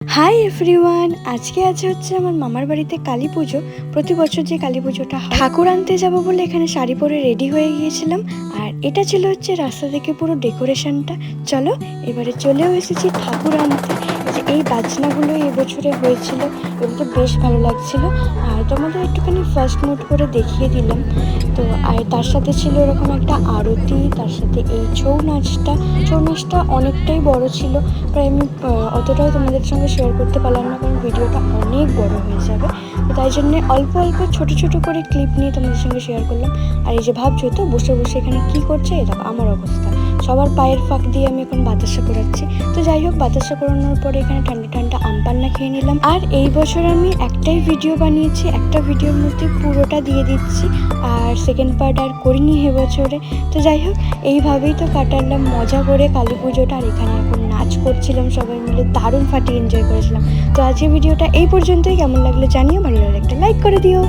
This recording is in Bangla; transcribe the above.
হাই এভরিওয়ান, আজকে হচ্ছে আমার মামার বাড়িতে কালী পুজো। প্রতি বছর যে কালী পুজোটা হয়, ঠাকুর আনতে যাব বলে এখানে শাড়ি পরে রেডি হয়ে গিয়েছিলাম। আর এটা ছিল হচ্ছে রাস্তা থেকে পুরো ডেকোরেশনটা। চলো এবারে চলেও এসেছি ঠাকুর আনতে। এই বাজনাগুলো এবছরে হয়েছিল, এগুলো বেশ ভালো লাগছিল। আর তোমাদের একটুখানি ফার্স্ট নোট করে দেখিয়ে দিলাম। তো আর তার সাথে ছিল এরকম একটা আরতি, তার সাথে এই ছৌ নাচটা অনেকটাই বড় ছিল। প্রায় আমি অতটাও তোমাদের সঙ্গে শেয়ার করতে পারলাম না, কারণ ভিডিওটা অনেক বড় হয়ে যাবে। তো তাই জন্যে অল্প ছোট ছোট করে ক্লিপ নিয়ে তোমাদের সঙ্গে শেয়ার করলাম। আর এই যে ভাবছো তো বসে বসে এখানে কি করছে, এটা আমার অবস্থা। সবার পায়ের ফাঁক দিয়ে আমি এখন বাতাসা করাচ্ছি। তো যাই হোক, বাতাসা করানোর পরে এখানে ঠান্ডা ঠান্ডা আম পান্না খেয়ে নিলাম। আর এই বছর আমি একটাই ভিডিও বানিয়েছি, একটা ভিডিওর মধ্যে পুরোটা দিয়ে দিচ্ছি, আর সেকেন্ড পার্ট আর করিনি এবছরে। তো যাই হোক, এইভাবেই তো কাটালাম মজা করে কালী পুজোটা। আর এখানে এখন নাচ করছিলাম সবাই মিলে, দারুণ ফাটিয়ে এনজয় করেছিলাম। তো আজকে ভিডিওটা এই পর্যন্তই। কেমন লাগলো জানিও, ভালো লাগলে একটা লাইক করে দিও।